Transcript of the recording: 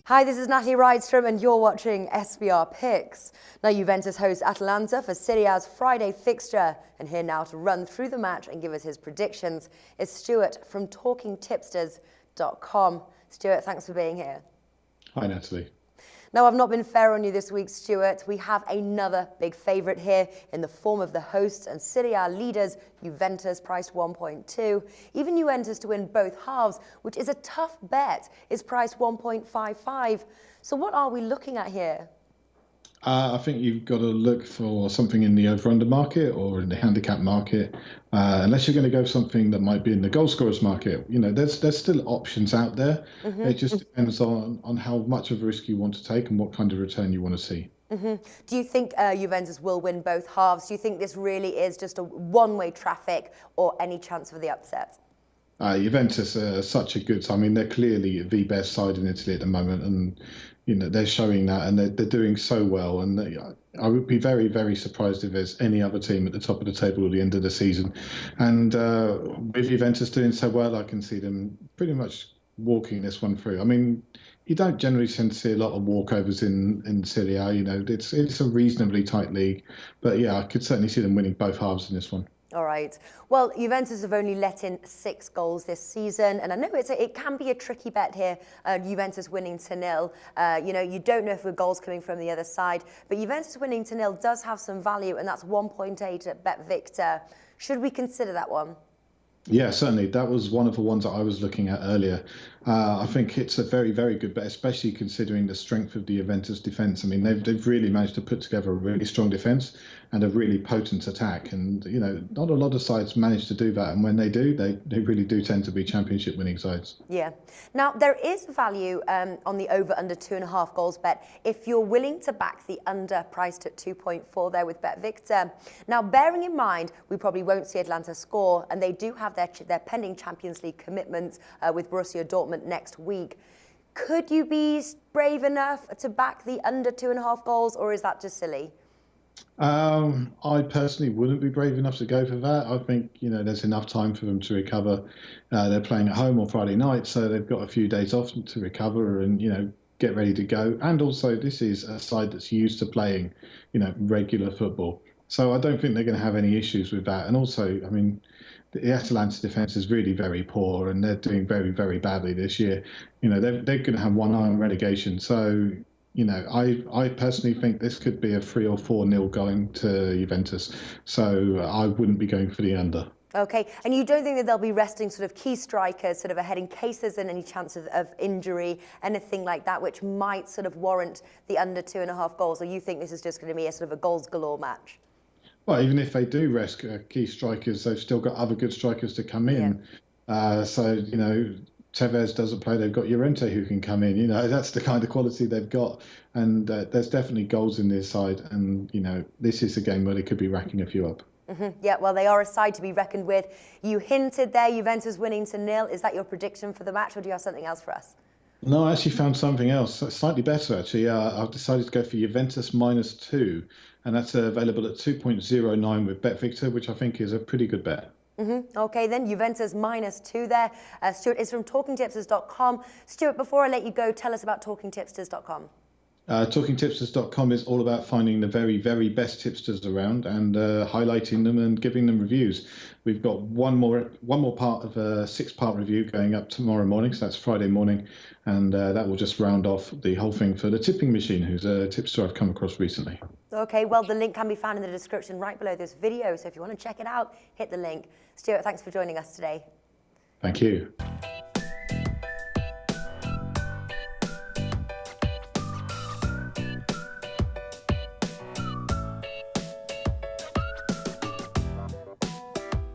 Hi, this is Natalie Rydstrom and you're watching SBR Picks. Now, Juventus hosts Atalanta for Serie A's Friday fixture. And here now to run through the match and give us his predictions is Stuart from TalkingTipsters.com. Stuart, thanks for being here. Hi, Natalie. Now, I've not been fair on you this week, Stuart. We have another big favourite here in the form of the hosts and Serie A leaders, Juventus, priced 1.2. Even Juventus to win both halves, which is a tough bet, is priced 1.55. So what are we looking at here? I think you've got to look for something in the over-under market or in the handicap market, unless you're going to go something that might be in the goal scorers market. You know, there's still options out there. It just depends on how much of a risk you want to take and what kind of return you want to see. Do you think Juventus will win both halves? Do you think this really is just a one-way traffic or any chance for the upset? Juventus are such a good. I mean, they're clearly the best side in Italy at the moment, and you know they're showing that, and they're doing so well. And I would be very, very surprised if there's any other team at the top of the table at the end of the season. And with Juventus doing so well, I can see them pretty much walking this one through. I mean, you don't generally tend to see a lot of walkovers in Serie A. You know, it's a reasonably tight league, but yeah, I could certainly see them winning both halves in this one. All right. Well, Juventus have only let in 6 goals this season, and I know it can be a tricky bet here. Juventus winning to 0. You know, you don't know if the goal's coming from the other side, but Juventus winning to 0 does have some value, and that's 1.8 at BetVictor. Should we consider that one? Yeah, certainly. That was one of the ones that I was looking at earlier. I think it's a very, very good bet, especially considering the strength of the Juventus defence. I mean, they've really managed to put together a really strong defence and a really potent attack. And, you know, not a lot of sides manage to do that. And when they do, they really do tend to be championship winning sides. Yeah. Now, there is value on the over under 2.5 goals bet if you're willing to back the under priced at 2.4 there with BetVictor. Now, bearing in mind, we probably won't see Atalanta score, and they do have their pending Champions League commitments with Borussia Dortmund next week. Could you be brave enough to back the under 2.5 goals, or is that just silly? I personally wouldn't be brave enough to go for that. I think, you know, there's enough time for them to recover. They're playing at home on Friday night, so they've got a few days off to recover and, you know, get ready to go. And also, this is a side that's used to playing, you know, regular football. So I don't think they're going to have any issues with that. And also, I mean, the Atalanta defence is really very poor, and they're doing very, very badly this year. You know, they're going to have one eye on relegation. So, you know, I personally think this could be a 3 or 4-0 going to Juventus. So I wouldn't be going for the under. Okay, and you don't think that they'll be resting sort of key strikers sort of ahead in case there's any chance of injury, anything like that, which might sort of warrant the under 2.5 goals? Or you think this is just going to be a sort of a goals galore match? Well, even if they do rest key strikers, they've still got other good strikers to come in. Yeah. So, you know, Tevez doesn't play, they've got Llorente who can come in. You know, that's the kind of quality they've got. And there's definitely goals in this side. And, you know, this is a game where they could be racking a few up. Yeah, well, they are a side to be reckoned with. You hinted there, Juventus winning to 0. Is that your prediction for the match, or do you have something else for us? No, I actually found something else slightly better, actually. I've decided to go for Juventus -2, and that's available at 2.09 with BetVictor, which I think is a pretty good bet. Okay, then Juventus -2 there. Stuart is from TalkingTipsters.com. Stuart, before I let you go, tell us about TalkingTipsters.com. TalkingTipsters.com is all about finding the very, very best tipsters around and highlighting them and giving them reviews. We've got one more part of a 6-part review going up tomorrow morning, so that's Friday morning, and that will just round off the whole thing for the tipping machine, who's a tipster I've come across recently. Okay, well, the link can be found in the description right below this video, so if you want to check it out, hit the link. Stuart, thanks for joining us today. Thank you.